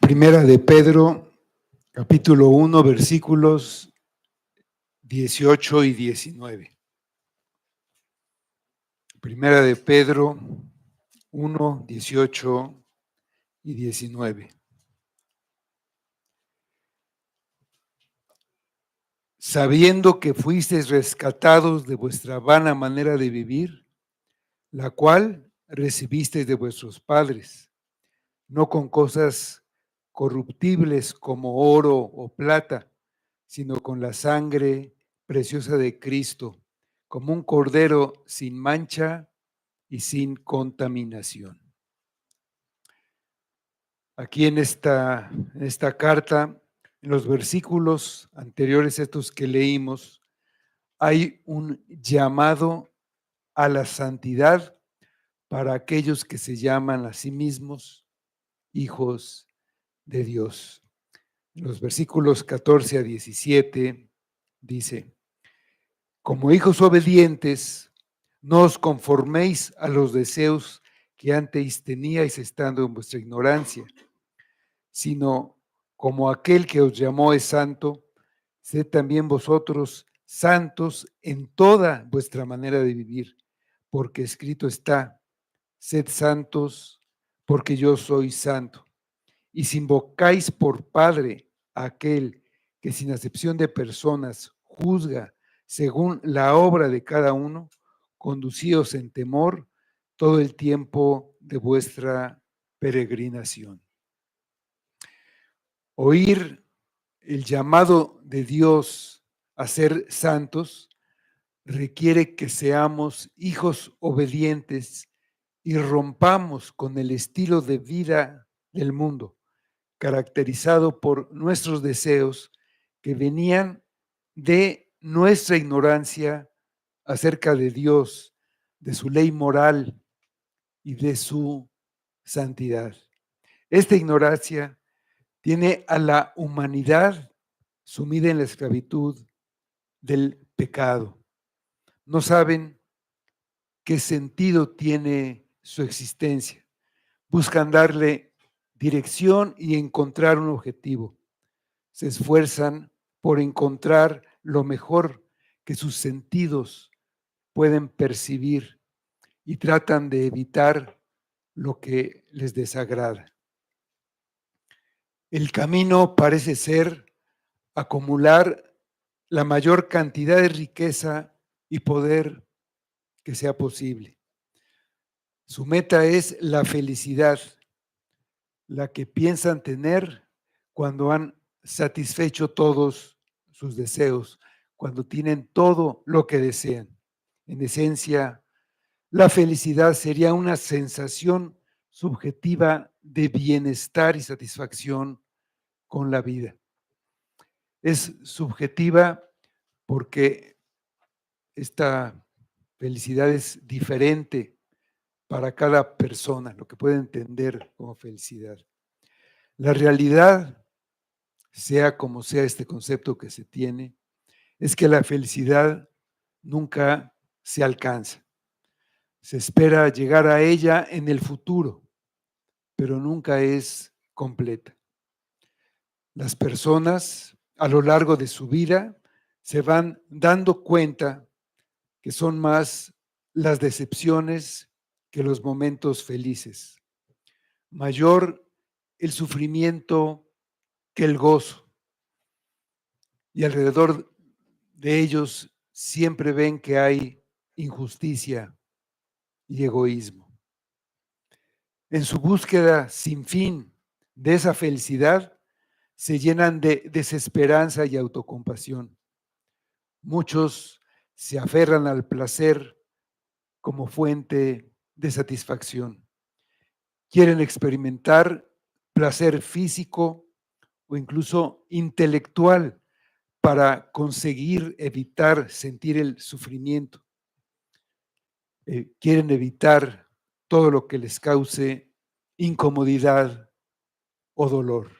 Primera de Pedro, capítulo 1, versículos 18 y 19. Primera de Pedro 1, 18 y 19. Sabiendo que fuisteis rescatados de vuestra vana manera de vivir, la cual recibisteis de vuestros padres, no con cosas corruptibles como oro o plata, sino con la sangre preciosa de Cristo, como un cordero sin mancha y sin contaminación. Aquí en esta carta, en los versículos anteriores, estos que leímos, hay un llamado a la santidad para aquellos que se llaman a sí mismos hijos de Dios. En los versículos 14 a 17 dice: como hijos obedientes, no os conforméis a los deseos que antes teníais estando en vuestra ignorancia, sino como aquel que os llamó es santo, sed también vosotros santos en toda vuestra manera de vivir, porque escrito está: sed santos, porque yo soy santo. Y si invocáis por Padre a aquel que sin acepción de personas juzga según la obra de cada uno, conducíos en temor todo el tiempo de vuestra peregrinación. Oír el llamado de Dios a ser santos requiere que seamos hijos obedientes y rompamos con el estilo de vida del mundo, caracterizado por nuestros deseos que venían de nuestra ignorancia acerca de Dios, de su ley moral y de su santidad. Esta ignorancia tiene a la humanidad sumida en la esclavitud del pecado. No saben qué sentido tiene su existencia. Buscan darle dirección y encontrar un objetivo. Se esfuerzan por encontrar lo mejor que sus sentidos pueden percibir y tratan de evitar lo que les desagrada. El camino parece ser acumular la mayor cantidad de riqueza y poder que sea posible. Su meta es la felicidad, la que piensan tener cuando han satisfecho todos sus deseos, cuando tienen todo lo que desean. En esencia, la felicidad sería una sensación subjetiva de bienestar y satisfacción con la vida. Es subjetiva porque esta felicidad es diferente para cada persona, lo que puede entender como felicidad. La realidad, sea como sea este concepto que se tiene, es que la felicidad nunca se alcanza. Se espera llegar a ella en el futuro, pero nunca es completa. Las personas a lo largo de su vida se van dando cuenta que son más las decepciones que los momentos felices. Mayor el sufrimiento que el gozo. Y alrededor de ellos siempre ven que hay injusticia y egoísmo. En su búsqueda sin fin de esa felicidad, se llenan de desesperanza y autocompasión. Muchos se aferran al placer como fuente de satisfacción. Quieren experimentar placer físico o incluso intelectual para conseguir evitar sentir el sufrimiento. Quieren evitar todo lo que les cause incomodidad o dolor.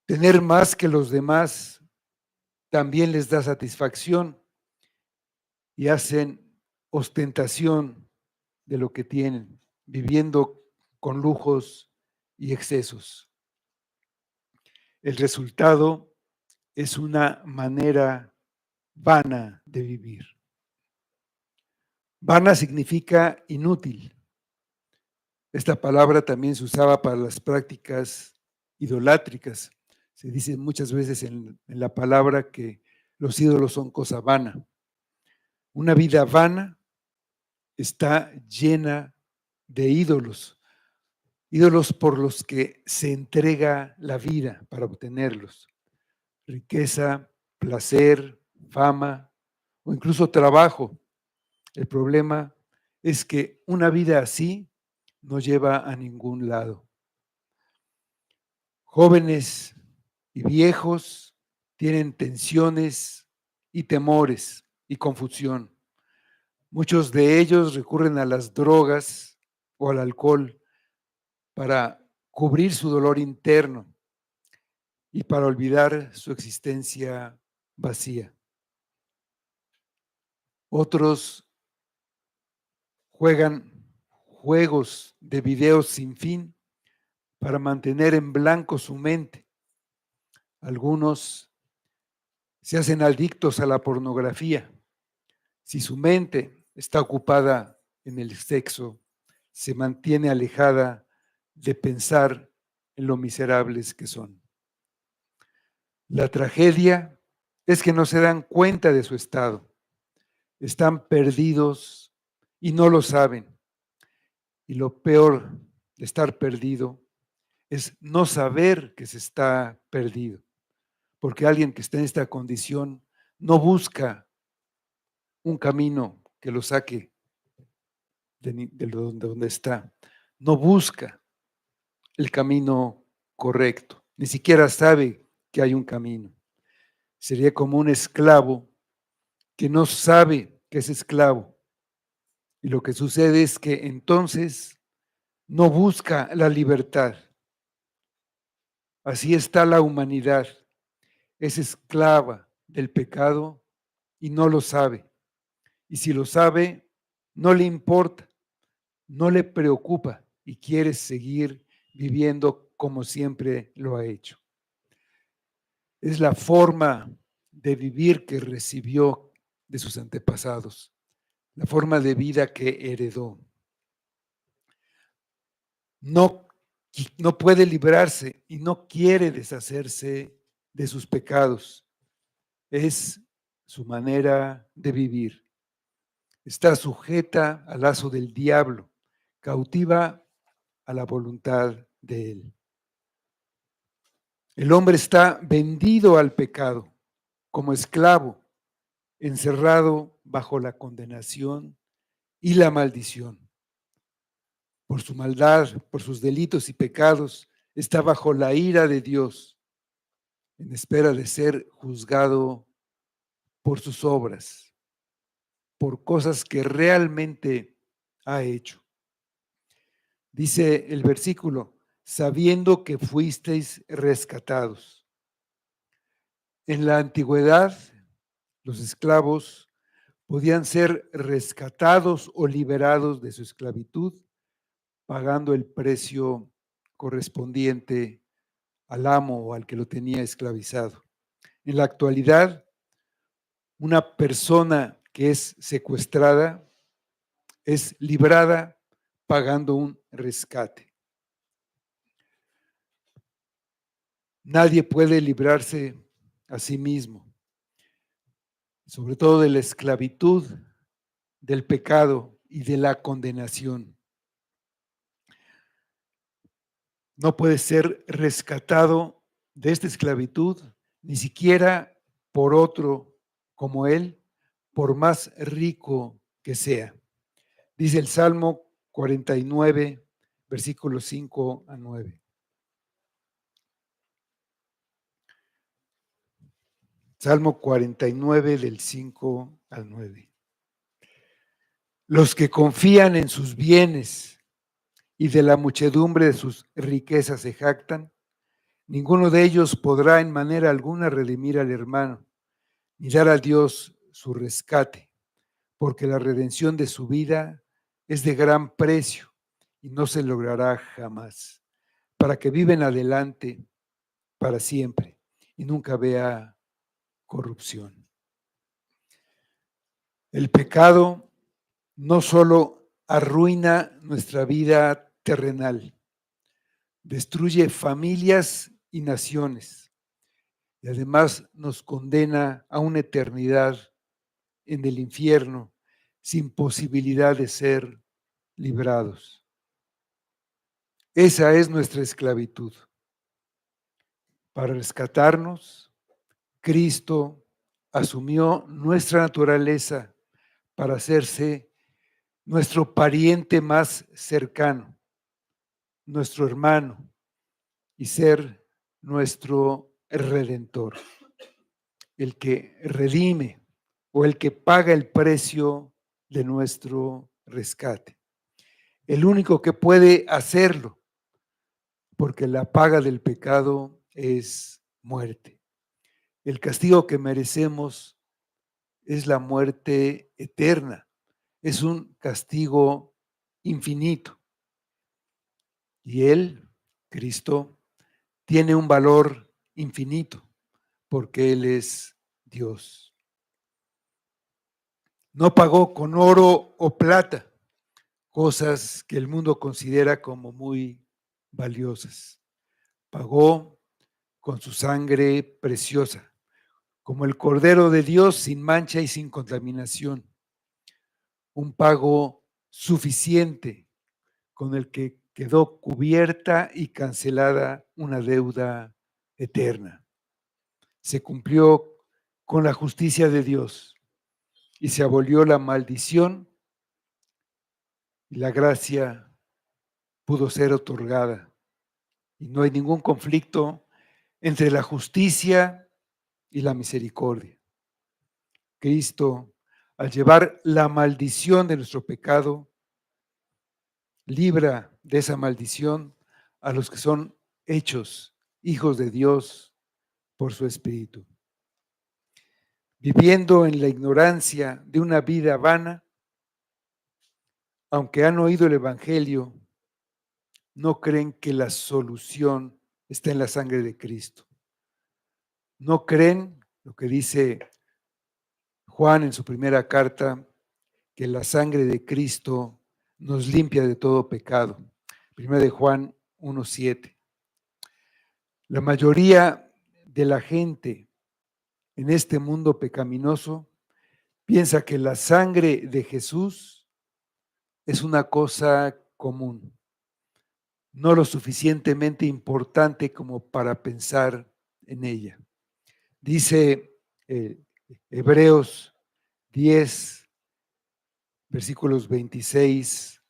Tener más que los demás también les da satisfacción y hacen ostentación de lo que tienen, viviendo con lujos y excesos. El resultado es una manera vana de vivir. Vana significa inútil. Esta palabra también se usaba para las prácticas idolátricas. Se dice muchas veces en la palabra que los ídolos son cosa vana. Una vida vana está llena de ídolos, ídolos por los que se entrega la vida para obtenerlos. Riqueza, placer, fama o incluso trabajo. El problema es que una vida así no lleva a ningún lado. Jóvenes y viejos tienen tensiones y temores y confusión. Muchos de ellos recurren a las drogas o al alcohol para cubrir su dolor interno y para olvidar su existencia vacía. Otros juegan juegos de videos sin fin para mantener en blanco su mente. Algunos se hacen adictos a la pornografía. Si su mente está ocupada en el sexo, se mantiene alejada de pensar en lo miserables que son. La tragedia es que no se dan cuenta de su estado. Están perdidos y no lo saben. Y lo peor de estar perdido es no saber que se está perdido. Porque alguien que está en esta condición no busca un camino que lo saque de donde está. No busca el camino correcto. Ni siquiera sabe que hay un camino. Sería como un esclavo que no sabe que es esclavo. Y lo que sucede es que entonces no busca la libertad. Así está la humanidad. Es esclava del pecado y no lo sabe. Y si lo sabe, no le importa, no le preocupa y quiere seguir viviendo como siempre lo ha hecho. Es la forma de vivir que recibió de sus antepasados, la forma de vida que heredó. No, no puede librarse y no quiere deshacerse de sus pecados. Es su manera de vivir. Está sujeta al lazo del diablo, cautiva a la voluntad de él. El hombre está vendido al pecado como esclavo, encerrado bajo la condenación y la maldición. Por su maldad, por sus delitos y pecados, está bajo la ira de Dios, en espera de ser juzgado por sus obras, por cosas que realmente ha hecho. Dice el versículo, sabiendo que fuisteis rescatados. En la antigüedad, los esclavos podían ser rescatados o liberados de su esclavitud, pagando el precio correspondiente al amo o al que lo tenía esclavizado. En la actualidad, una persona que es secuestrada es librada pagando un rescate. Nadie puede librarse a sí mismo, sobre todo de la esclavitud, del pecado y de la condenación. No puede ser rescatado de esta esclavitud ni siquiera por otro como él, por más rico que sea. Dice el Salmo 49, versículos 5 a 9. Salmo 49 del 5 al 9. Los que confían en sus bienes y de la muchedumbre de sus riquezas se jactan, ninguno de ellos podrá en manera alguna redimir al hermano, ni dar a Dios su rescate, porque la redención de su vida es de gran precio y no se logrará jamás. para que viva en adelante para siempre y nunca vea corrupción. El pecado no solo arruina nuestra vida terrenal, destruye familias y naciones y además nos condena a una eternidad en el infierno sin posibilidad de ser librados. Esa es nuestra esclavitud. Para rescatarnos, Cristo asumió nuestra naturaleza para hacerse nuestro pariente más cercano, nuestro hermano y ser nuestro redentor, el que redime o el que paga el precio de nuestro rescate. El único que puede hacerlo, porque la paga del pecado es muerte. El castigo que merecemos es la muerte eterna, es un castigo infinito. Y Él, Cristo, tiene un valor infinito porque Él es Dios. No pagó con oro o plata, cosas que el mundo considera como muy valiosas. Pagó con su sangre preciosa, como el Cordero de Dios sin mancha y sin contaminación. Un pago suficiente con el que quedó cubierta y cancelada una deuda eterna. Se cumplió con la justicia de Dios y se abolió la maldición y la gracia pudo ser otorgada. Y no hay ningún conflicto entre la justicia y la misericordia. Cristo, al llevar la maldición de nuestro pecado, libra de esa maldición a los que son hechos hijos de Dios por su Espíritu. Viviendo en la ignorancia de una vida vana, aunque han oído el Evangelio, no creen que la solución está en la sangre de Cristo. No creen lo que dice Juan en su primera carta, que la sangre de Cristo nos limpia de todo pecado. Primera de Juan 1:7. La mayoría de la gente en este mundo pecaminoso piensa que la sangre de Jesús es una cosa común, no lo suficientemente importante como para pensar en ella. Dice Hebreos 10, versículos 26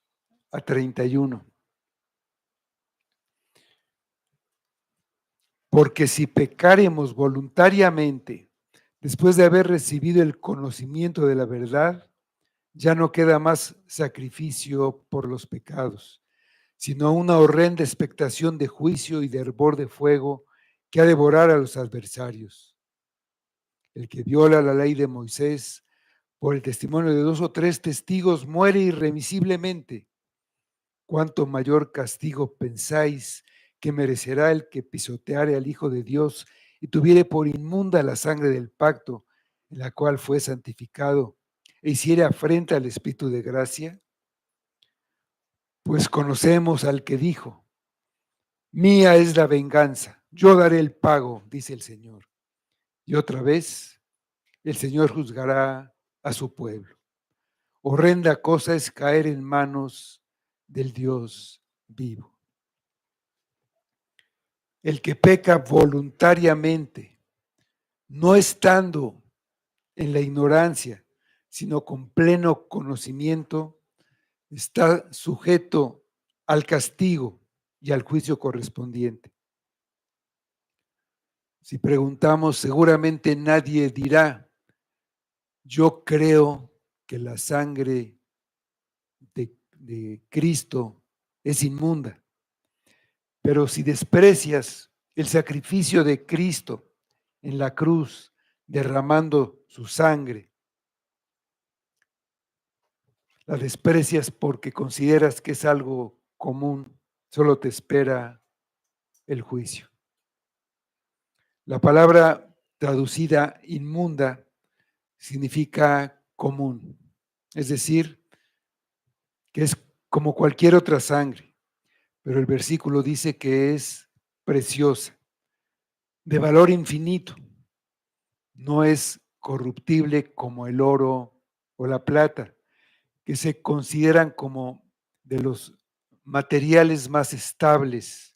a 31. Porque si pecáremos voluntariamente después de haber recibido el conocimiento de la verdad, ya no queda más sacrificio por los pecados, sino una horrenda expectación de juicio y de hervor de fuego que ha de devorar a los adversarios. El que viola la ley de Moisés por el testimonio de 2 o 3 testigos muere irremisiblemente. ¿Cuánto mayor castigo pensáis que merecerá el que pisoteare al Hijo de Dios y tuviere por inmunda la sangre del pacto en la cual fue santificado e hiciere afrenta al Espíritu de gracia? Pues conocemos al que dijo: mía es la venganza, yo daré el pago, dice el Señor. Y otra vez, el Señor juzgará a su pueblo. Horrenda cosa es caer en manos del Dios vivo. El que peca voluntariamente, no estando en la ignorancia, sino con pleno conocimiento, está sujeto al castigo y al juicio correspondiente. Si preguntamos, seguramente nadie dirá: yo creo que la sangre de Cristo es inmunda. Pero si desprecias el sacrificio de Cristo en la cruz, derramando su sangre, la desprecias porque consideras que es algo común, solo te espera el juicio. La palabra traducida inmunda significa común, es decir, que es como cualquier otra sangre, pero el versículo dice que es preciosa, de valor infinito, no es corruptible como el oro o la plata, que se consideran como de los materiales más estables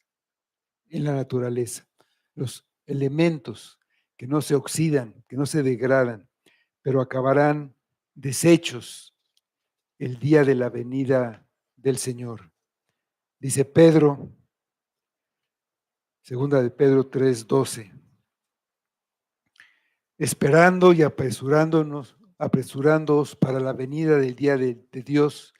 en la naturaleza, los elementos que no se oxidan, que no se degradan, pero acabarán deshechos el día de la venida del Señor. Dice Pedro, segunda de Pedro 3:12, esperando y apresurándoos para la venida del día de Dios,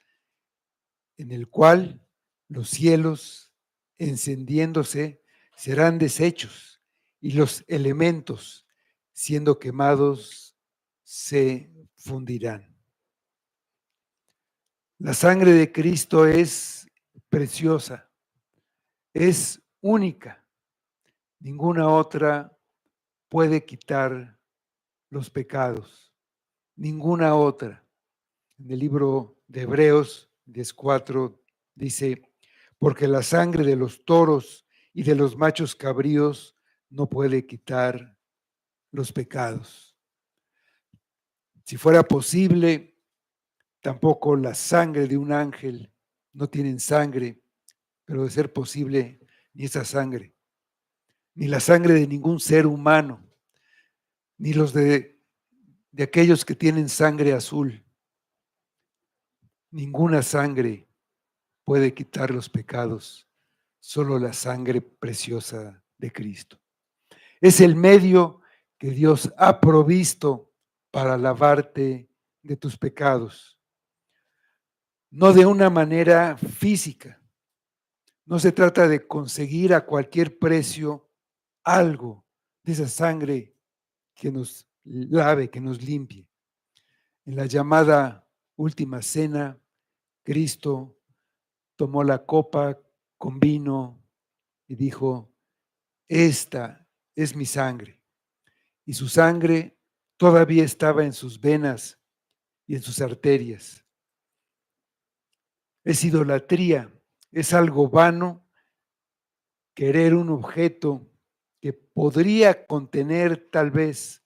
en el cual los cielos, encendiéndose, serán deshechos y los elementos, siendo quemados, se fundirán. La sangre de Cristo es preciosa, es única. Ninguna otra puede quitar los pecados. Ninguna otra. En el libro de Hebreos 10:4 dice, porque la sangre de los toros y de los machos cabríos no puede quitar los pecados. Si fuera posible, tampoco la sangre de un ángel, no tienen sangre, pero de ser posible, ni esa sangre, ni la sangre de ningún ser humano, ni los de aquellos que tienen sangre azul. Ninguna sangre puede quitar los pecados, solo la sangre preciosa de Cristo. Es el medio que Dios ha provisto para lavarte de tus pecados, no de una manera física. No se trata de conseguir a cualquier precio algo de esa sangre que nos lave, que nos limpie. En la llamada última cena, Cristo tomó la copa con vino y dijo, esta es mi sangre. Y su sangre todavía estaba en sus venas y en sus arterias. Es idolatría, es algo vano querer un objeto que podría contener tal vez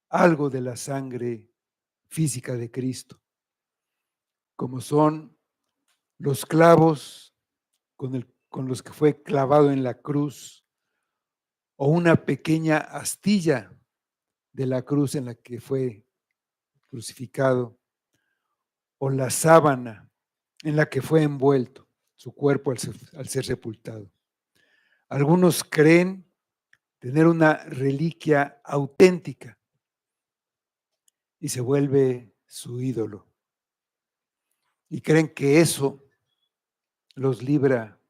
algo de la sangre física de Cristo, como son los clavos con los que fue clavado en la cruz, o una pequeña astilla de la cruz en la que fue crucificado, o la sábana en la que fue envuelto su cuerpo al ser sepultado. Algunos creen tener una reliquia auténtica y se vuelve su ídolo. Y creen que eso los libra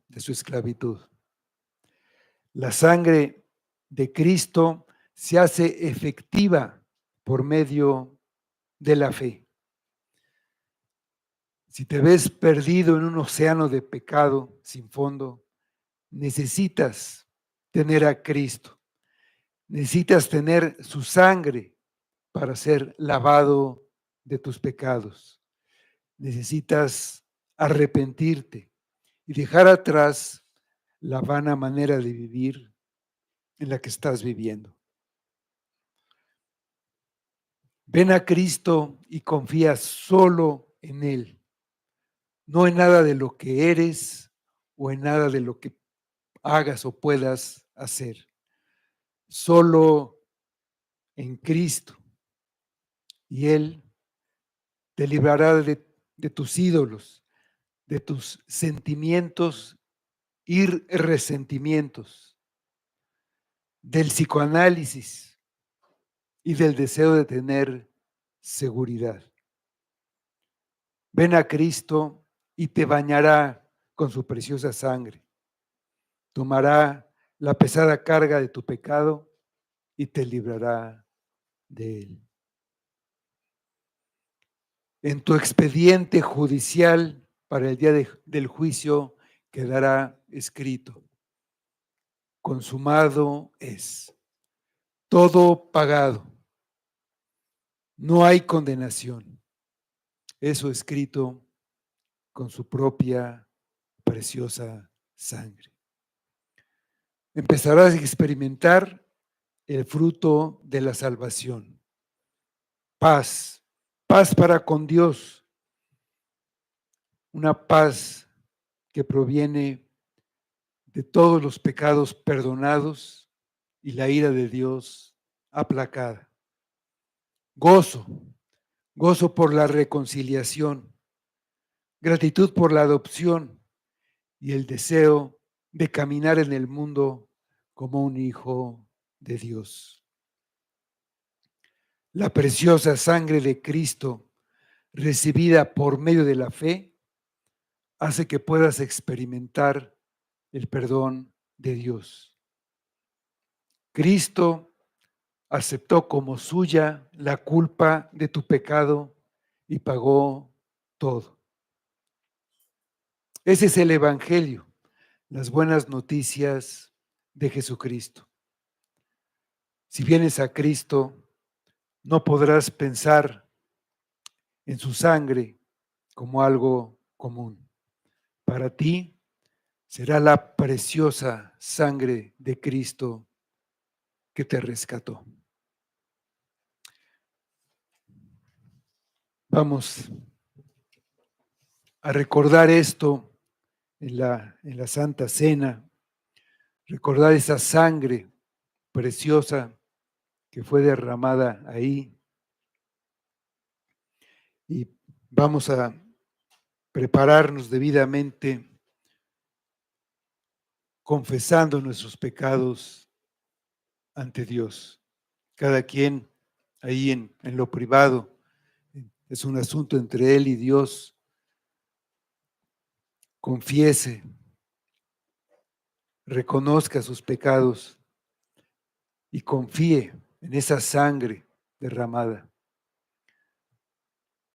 de su esclavitud. La sangre de Cristo se hace efectiva por medio de la fe. Si te ves perdido en un océano de pecado sin fondo, necesitas tener a Cristo. Necesitas tener su sangre para ser lavado de tus pecados. Necesitas arrepentirte y dejar atrás la vana manera de vivir en la que estás viviendo. Ven a Cristo y confía solo en Él, no en nada de lo que eres o en nada de lo que hagas o puedas hacer. Solo en Cristo. Y Él te librará de tus ídolos, de tus sentimientos y resentimientos, del psicoanálisis y del deseo de tener seguridad. Ven a Cristo y te bañará con su preciosa sangre. Tomará la pesada carga de tu pecado y te librará de él. En tu expediente judicial para el día del juicio quedará escrito: consumado es. Todo pagado. No hay condenación. Eso escrito con su propia preciosa sangre. Empezarás a experimentar el fruto de la salvación. Paz, paz para con Dios, una paz que proviene de todos los pecados perdonados y la ira de Dios aplacada. Gozo, gozo por la reconciliación, gratitud por la adopción y el deseo de caminar en el mundo como un hijo de Dios. La preciosa sangre de Cristo, recibida por medio de la fe, hace que puedas experimentar el perdón de Dios. Cristo aceptó como suya la culpa de tu pecado y pagó todo. Ese es el Evangelio, las buenas noticias de Jesucristo. Si vienes a Cristo, no podrás pensar en su sangre como algo común. Para ti será la preciosa sangre de Cristo que te rescató. Vamos a recordar esto en la Santa Cena, recordar esa sangre preciosa que fue derramada ahí. Y vamos a prepararnos debidamente, confesando nuestros pecados ante Dios. Cada quien ahí en lo privado, es un asunto entre él y Dios. Confiese, reconozca sus pecados y confíe en esa sangre derramada.